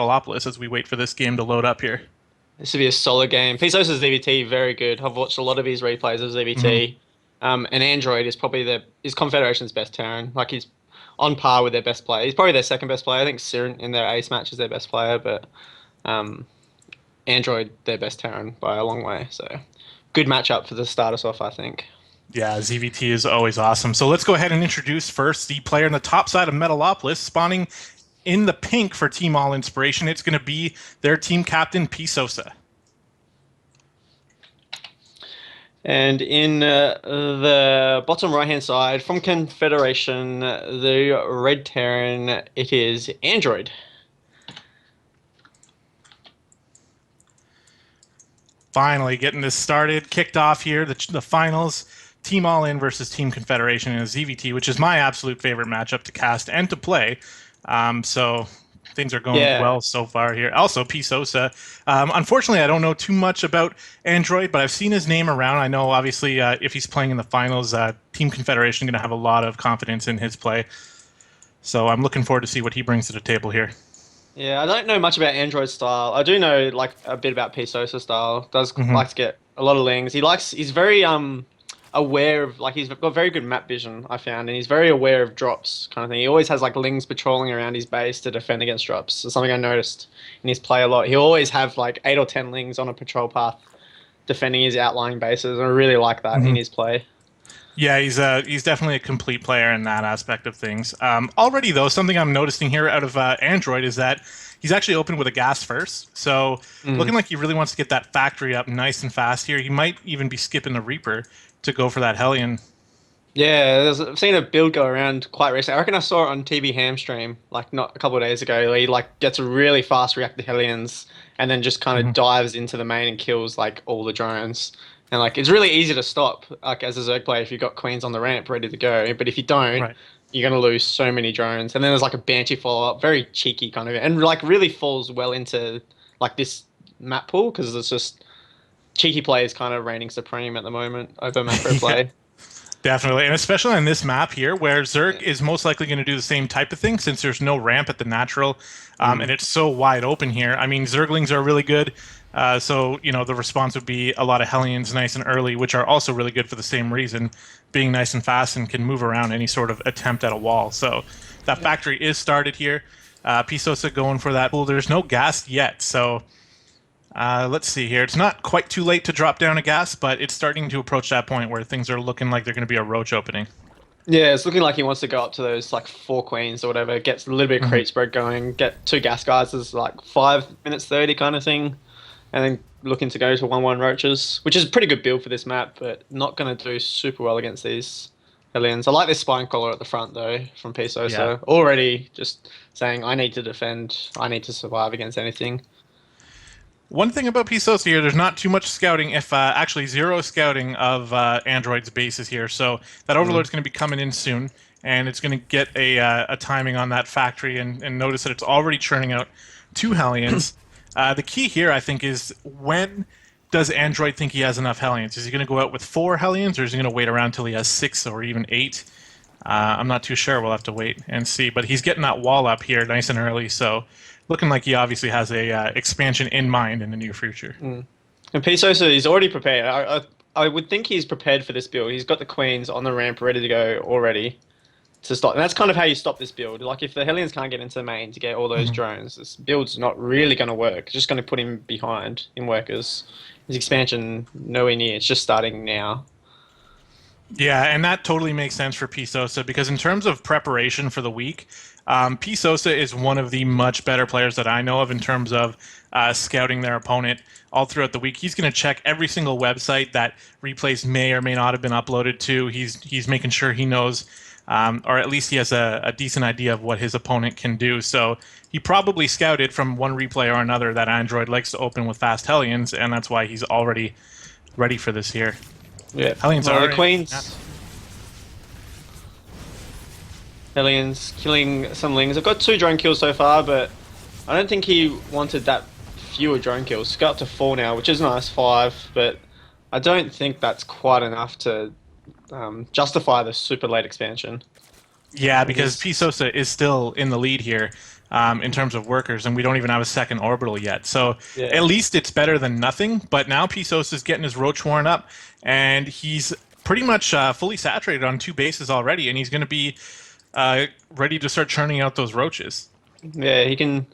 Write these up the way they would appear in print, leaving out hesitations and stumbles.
Metalopolis as we wait for this game to load up here. This would be a solid game. Psosa's ZVT very good. I've watched a lot of his replays of Hmm. ZVT. And Android is probably is Confederation's best Terran. Like he's on par with their best player. He's probably their second best player. I think Siren in their ace match is their best player, but um, Android their best Terran by a long way. So good matchup for the start us off, I think. Yeah, ZVT is always awesome. So let's go ahead and introduce first the player on the top side of Metalopolis, spawning in the pink for Team All Inspiration. It's going to be their team captain, Psosa. And in the bottom right-hand side, from Confederation, the red Terran, it is Android. Finally getting this started, kicked off here, the finals. Team All-In versus Team Confederation in a ZVT, which is my absolute favorite matchup to cast and to play. So things are going Yeah. well so far here. Also, Psosa. Unfortunately, I don't know too much about Android, but I've seen his name around. I know, obviously, if he's playing in the finals, Team Confederation is going to have a lot of confidence in his play. So I'm looking forward to see what he brings to the table here. Yeah, I don't know much about Android style. I do know like a bit about Psosa style. Does Hmm. like to get a lot of lings. He's very aware of like he's got very good map vision, I found, and he's very aware of drops kind of thing. He always has like lings patrolling around his base to defend against drops. It's something I noticed in his play a lot. He'll always have like 8 or 10 lings on a patrol path defending his outlying bases, and I really like that in Hmm. his play. Yeah, he's definitely a complete player in that aspect of things. Already though, something I'm noticing here out of Android is that he's actually opened with a gas first. So Mm. looking like he really wants to get that factory up nice and fast here. He might even be skipping the Reaper to go for that Hellion. Yeah, I've seen a build go around quite recently. I reckon I saw it on TV Hamstream, like not a couple of days ago. Where he like gets a really fast reactor Hellions and then just kind of Hmm. dives into the main and kills like all the drones. And like it's really easy to stop, like as a Zerg player if you've got Queens on the ramp ready to go. But if you don't, Right. you're gonna lose so many drones. And then there's like a Banshee follow up, very cheeky kind of, and like really falls well into like this map pool because it's just cheeky players kind of reigning supreme at the moment over macro Yeah. play. Definitely, and especially on this map here, where Zerg Yeah. is most likely going to do the same type of thing, since there's no ramp at the natural, and Mm. it's so wide open here. I mean, Zerglings are really good, so the response would be a lot of Hellions nice and early, which are also really good for the same reason, being nice and fast and can move around any sort of attempt at a wall. So that factory is started here. Psosa going for that. Well, there's no gas yet, so. Let's see here. It's not quite too late to drop down a gas, but it's starting to approach that point where things are looking like they're going to be a roach opening. Yeah, it's looking like he wants to go up to those like 4 queens or whatever, gets a little bit of Hmm. creep spread going, get 2 gas guards is like 5 minutes 30 kind of thing, and then looking to go to 1-1 roaches, which is a pretty good build for this map, but not going to do super well against these aliens. I like this spine collar at the front though from Yeah. Psosa. Already just saying I need to defend, I need to survive against anything. One thing about Psosa here, there's not too much scouting, if actually zero scouting of Android's bases here. So that Mm. Overlord's going to be coming in soon, and it's going to get a timing on that factory and notice that it's already churning out 2 Hellions. The key here, I think, is when does Android think he has enough Hellions? Is he going to go out with 4 Hellions, or is he going to wait around till he has 6 or even 8? I'm not too sure. We'll have to wait and see. But he's getting that wall up here nice and early, so looking like he obviously has a expansion in mind in the near future. Mm. And Psosa is already prepared. I would think he's prepared for this build. He's got the queens on the ramp ready to go already to stop. And that's kind of how you stop this build. Like if the Hellions can't get into the main to get all those Mhm. drones, this build's not really going to work. It's just going to put him behind in workers. His expansion nowhere near. It's just starting now. Yeah, and that totally makes sense for Psosa because in terms of preparation for the week, Psosa is one of the much better players that I know of in terms of scouting their opponent all throughout the week. He's going to check every single website that replays may or may not have been uploaded to. He's making sure he knows, or at least he has a decent idea of what his opponent can do. So he probably scouted from one replay or another that Android likes to open with fast Hellions, and that's why he's already ready for this here. Yeah. Hellions Well, are the yeah. queens, Hellions killing some lings. I've got 2 drone kills so far, but I don't think he wanted that fewer drone kills. He's got up to 4 now, which is nice, 5, but I don't think that's quite enough to justify the super late expansion. Yeah, And because he's Psosa is still in the lead here. in terms of workers, and we don't even have a second orbital yet. So Yeah. at least it's better than nothing. But now Psosa is getting his roach worn up, and he's pretty much fully saturated on 2 bases already, and he's going to be ready to start churning out those roaches. Yeah, he can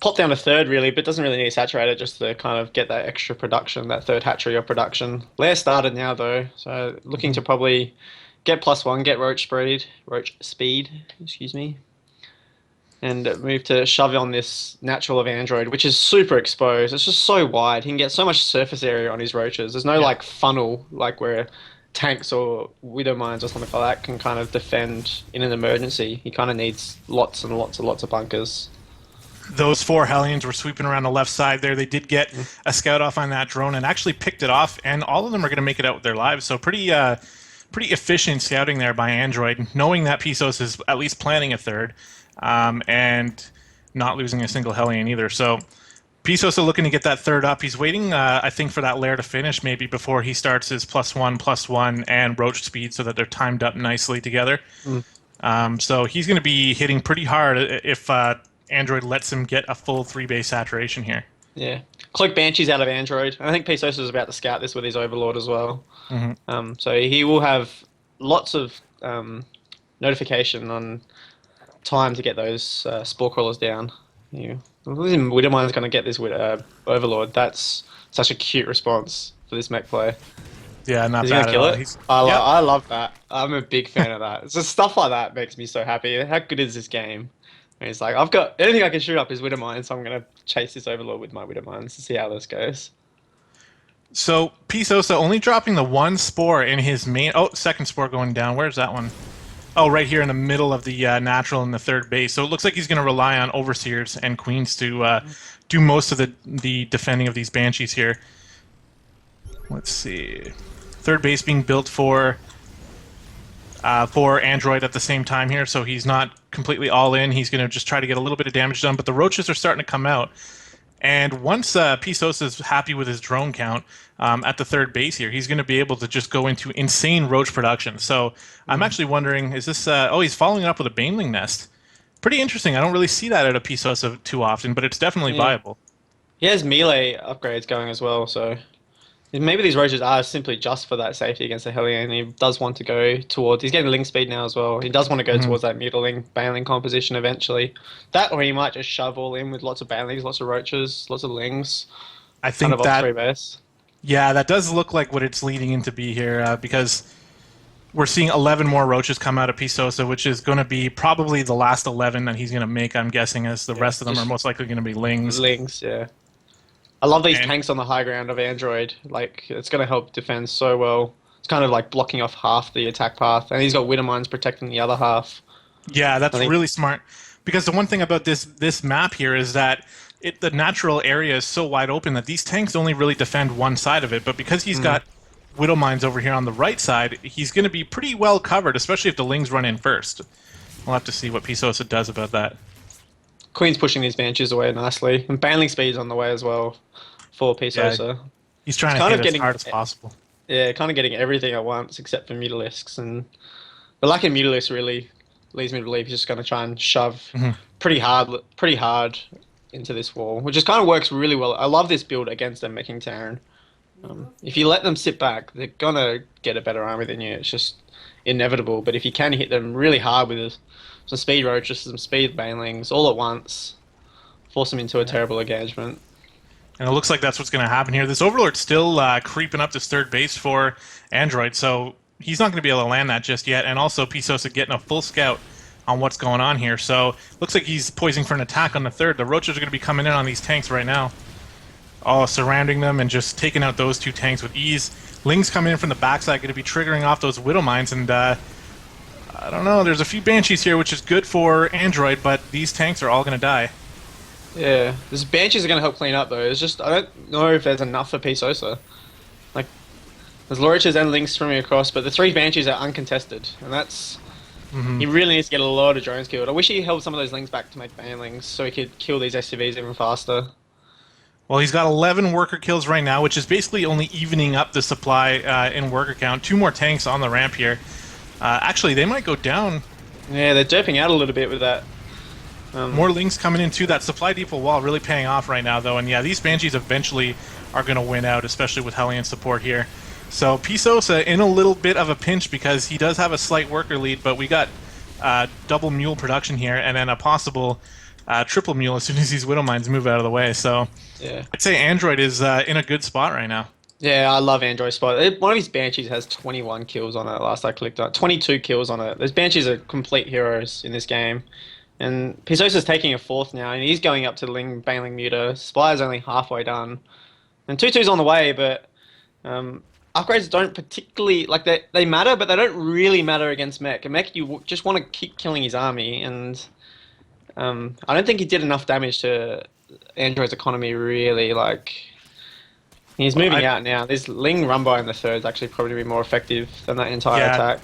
pop down a third really, but doesn't really need to saturate it just to kind of get that extra production, that third hatchery of production. Lair started now though, so looking to probably get +1, get roach speed, excuse me, and move to shove on this natural of Android, which is super exposed. It's just so wide. He can get so much surface area on his roaches. There's no like funnel like where tanks or widow mines or something like that can kind of defend in an emergency. He kind of needs lots and lots and lots of bunkers. Those 4 Hellions were sweeping around the left side there. They did get a scout off on that drone and actually picked it off, and all of them are going to make it out with their lives. So pretty efficient scouting there by Android, knowing that Psosa is at least planning a third, and not losing a single Hellion either. So Psosa looking to get that third up. He's waiting, I think, for that lair to finish maybe before he starts his +1/+1 and roach speed so that they're timed up nicely together. So he's going to be hitting pretty hard if Android lets him get a full 3-base saturation here. Yeah. Cloak Banshees out of Android. I think Psosa is about to scout this with his Overlord as well. So he will have lots of notification on time to get those spore crawlers down. Widowmine's going to get this with Overlord. That's such a cute response for this mech player. Yeah, not Is he bad gonna kill at all. it? I love that. I'm a big fan of that. It's just stuff like that makes me so happy. How good is this game? And it's like, I've got anything I can shoot up is Widowmine, so I'm going to chase this Overlord with my Widowmines to see how this goes. So Psosa only dropping the 1 spore in his main... Oh, second spore going down. Where's that one? Oh, right here in the middle of the natural in the 3rd base. So it looks like he's going to rely on Overseers and Queens to do most of the defending of these Banshees here. Let's see. 3rd base being built for Android at the same time here, so he's not completely all in. He's going to just try to get a little bit of damage done, but the roaches are starting to come out. And once Psosa is happy with his drone count at the 3rd base here, he's going to be able to just go into insane roach production. So I'm actually wondering, is this... oh, he's following up with a Baneling nest. Pretty interesting. I don't really see that out of Psosa too often, but it's definitely viable. He has melee upgrades going as well, so maybe these roaches are simply just for that safety against the Hellion. He does want to go towards... He's getting Ling speed now as well. He does want to go towards that Mutiling, Baneling composition eventually. That, or he might just shove all in with lots of Banelings, lots of roaches, lots of Lings. I think kind of that... 3 base. Yeah, that does look like what it's leading in to be here, because we're seeing 11 more roaches come out of Psosa, which is going to be probably the last 11 that he's going to make, I'm guessing, as the rest of them are most likely going to be Lings. Lings, yeah. I love these tanks on the high ground of Android. Like, it's going to help defend so well. It's kind of like blocking off half the attack path, and he's got Widowmines protecting the other half. Yeah, that's really smart. Because the one thing about this map here is that the natural area is so wide open that these tanks only really defend one side of it. But because he's got Widowmines over here on the right side, he's going to be pretty well covered, especially if the Lings run in first. We'll have to see what Psosa does about that. Queen's pushing these Banshees away nicely, and Baneling speed's on the way as well for Psosa. Yeah, he's trying to hit as hard as possible. Yeah, kind of getting everything at once except for Mutilisks, and the lack of Mutilisks really leads me to believe he's just going to try and shove pretty hard into this wall, which just kind of works really well. I love this build against them making Terran. If you let them sit back, they're going to get a better army than you. It's just inevitable. But if you can hit them really hard with some speed roaches, some speed banelings, all at once, force them into a terrible engagement. And it looks like that's what's going to happen here. This Overlord's still creeping up this 3rd base for Android, so he's not going to be able to land that just yet. And also Psosa getting a full scout on what's going on here. So looks like he's poising for an attack on the 3rd. The roaches are going to be coming in on these tanks right now. Oh, surrounding them and just taking out those 2 tanks with ease. Ling's coming in from the backside, going to be triggering off those Widowmines, and I don't know, there's a few Banshees here, which is good for Android, but these tanks are all going to die. Yeah, these Banshees are going to help clean up, though. It's just, I don't know if there's enough for Psosa. Like, there's Loriches and Lings swimming across, but the 3 Banshees are uncontested, and that's... He really needs to get a lot of drones killed. I wish he held some of those Lings back to make Banelings, so he could kill these SCVs even faster. Well, he's got 11 worker kills right now, which is basically only evening up the supply in worker count. 2 more tanks on the ramp here. Actually, they might go down. Yeah, they're derping out a little bit with that More links coming in too. That supply depot wall really paying off right now, though. And yeah, these Banshees eventually are going to win out, especially with Hellion support here. So Psosa in a little bit of a pinch because he does have a slight worker lead, but we got double mule production here, and then a possible triple mule as soon as these Widow Mines move out of the way. So Yeah. I'd say Android is in a good spot right now. Yeah, I love Android Spot. One of his Banshees has 21 kills on it last I clicked on. 22 kills on it. Those Banshees are complete heroes in this game. And Psosa's taking a fourth now, and he's going up to Ling, Baneling Muta. Spire's only halfway done. And 2-2's on the way, but upgrades don't particularly... Like, they matter, but they don't really matter against Mech. And Mech, you just want to keep killing his army, and I don't think he did enough damage to Android's economy, really. Like... He's moving out now. This Ling Rumbo in the third is actually probably be more effective than that entire attack.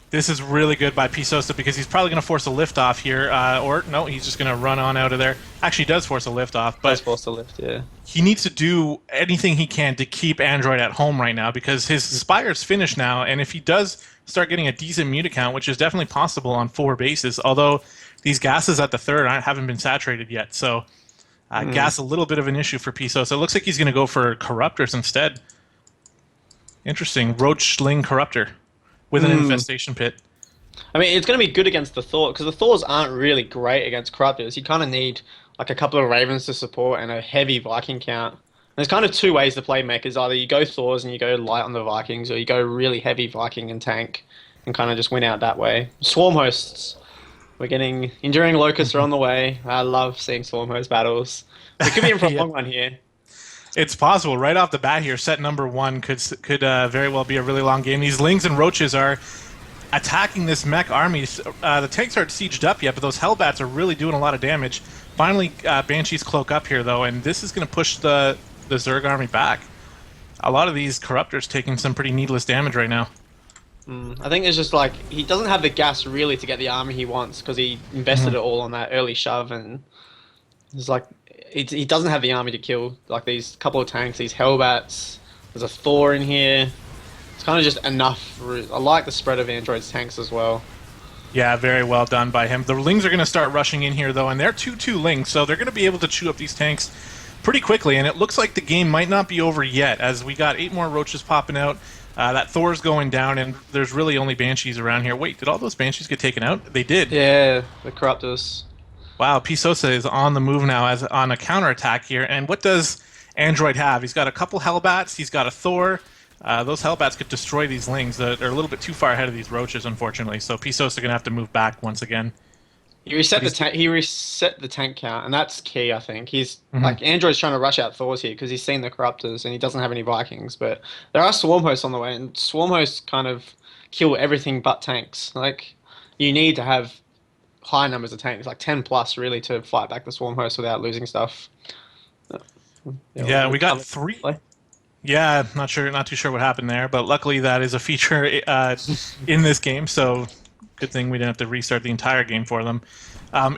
This is really good by Psosa because he's probably going to force a lift off here. Or, no, he's just going to run on out of there. Actually, does force a lift off. But does force a lift, yeah. He needs to do anything he can to keep Android at home right now because his Spire's finished now. And if he does start getting a decent mute account, which is definitely possible on 4 bases, although these gases at the third haven't been saturated yet. So... gas a little bit of an issue for Psosa. It looks like he's going to go for Corruptors instead. Interesting. Roach Ling Corruptor with an infestation pit. I mean, it's going to be good against the Thor, because the Thors aren't really great against Corruptors. You kind of need like a couple of Ravens to support and a heavy Viking count. And there's kind of 2 ways to play mech. Is either you go Thors and you go light on the Vikings, or you go really heavy Viking and tank and kind of just win out that way. Swarm Hosts. We're getting Enduring Locusts are on the way. I love seeing Swarm Host battles. We could be in for a long one here. It's possible. Right off the bat here, set number 1 could very well be a really long game. These Lings and Roaches are attacking this mech army. The tanks aren't sieged up yet, but those Hellbats are really doing a lot of damage. Finally, Banshees cloak up here, though, and this is going to push the Zerg army back. A lot of these Corruptors taking some pretty needless damage right now. I think it's just like he doesn't have the gas really to get the army he wants because he invested it all on that early shove, and it's like he doesn't have the army to kill like these couple of tanks, these Hellbats. There's a Thor in here. It's kind of just enough. I like the spread of Android's tanks as well. Yeah, very well done by him. The Lings are going to start rushing in here though, and they're 2-2 Lings, so they're going to be able to chew up these tanks pretty quickly. And it looks like the game might not be over yet, as we got 8 more Roaches popping out. That Thor's going down, and there's really only Banshees around here. Wait, did all those Banshees get taken out? They did. Yeah, the Corruptors. Wow, Psosa is on the move now as on a counterattack here. And what does Android have? He's got a couple Hellbats. He's got a Thor. Those Hellbats could destroy these Lings. They're a little bit too far ahead of these Roaches, unfortunately. So Psosa going to have to move back once again. He reset the tank count, and that's key. I think he's like Android's trying to rush out Thors here because he's seen the Corruptors and he doesn't have any Vikings. But there are Swarm Hosts on the way, and Swarm Hosts kind of kill everything but tanks. Like you need to have high numbers of tanks, like 10 plus, really, to fight back the Swarm Hosts without losing stuff. Yeah, we got 3. Yeah, not too sure what happened there, but luckily that is a feature in this game. So. Good thing we didn't have to restart the entire game for them.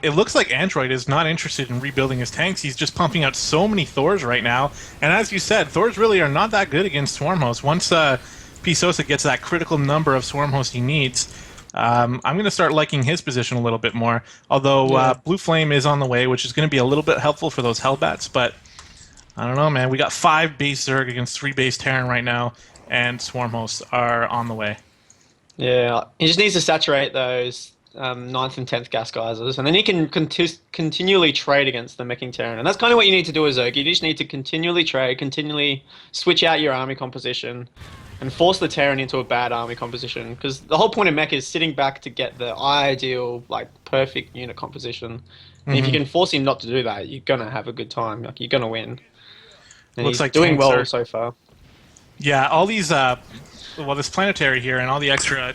It looks like Android is not interested in rebuilding his tanks. He's just pumping out so many Thors right now. And as you said, Thors really are not that good against Swarm Hosts. Once Psosa gets that critical number of Swarm Hosts he needs, I'm going to start liking his position a little bit more. Although Blue Flame is on the way, which is going to be a little bit helpful for those Hellbats. But I don't know, man. We got 5 base Zerg against 3 base Terran right now, and Swarm Hosts are on the way. Yeah, he just needs to saturate those 9th and 10th gas geysers, and then he can continually trade against the Meching Terran. And that's kind of what you need to do as Zerg. You just need to continually trade, continually switch out your army composition, and force the Terran into a bad army composition. Because the whole point of Mech is sitting back to get the ideal, like, perfect unit composition. And if you can force him not to do that, you're going to have a good time. Like, you're going to win. And Looks he's like doing well are... so far. Yeah, all these... well, this planetary here and all the extra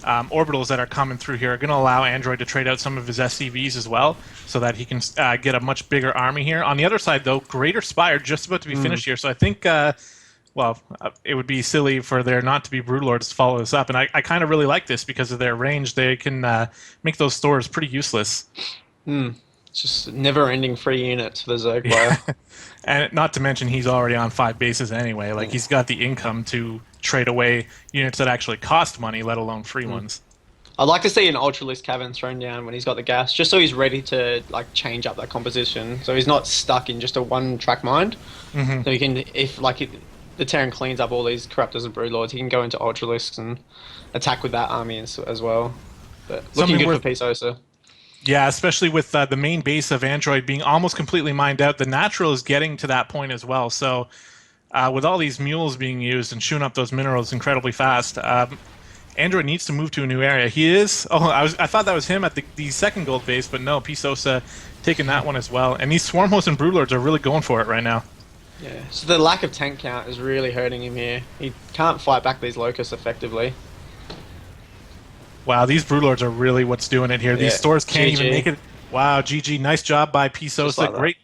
orbitals that are coming through here are going to allow Android to trade out some of his SCVs as well, so that he can get a much bigger army here. On the other side, though, Greater Spire just about to be finished here, so I think, it would be silly for there not to be Broodlords to follow this up, and I kind of really like this because of their range. They can make those Thors pretty useless. It's just never-ending free units for the Zerg player. And not to mention, he's already on 5 bases anyway. Like, he's got the income to trade away units that actually cost money, let alone free ones. I'd like to see an Ultralisk Cavern thrown down when he's got the gas, just so he's ready to like change up that composition, so he's not stuck in just a one-track mind. Hmm. So he can, if the Terran cleans up all these Corruptors and Broodlords, he can go into Ultralisks and attack with that army as well. But looking Something good worth for Psosa. Yeah, especially with the main base of Android being almost completely mined out, the natural is getting to that point as well. So, with all these mules being used and chewing up those minerals incredibly fast, Android needs to move to a new area. He is. Oh, I thought that was him at the second gold base, but no, Psosa taking that one as well. And these Swarmhosts and Broodlords are really going for it right now. Yeah. So the lack of tank count is really hurting him here. He can't fight back these Locusts effectively. Wow, these Broodlords are really what's doing it here. These Yeah. stores can't even GG. make it. Wow, GG. Nice job by Just Psosa. like that. Great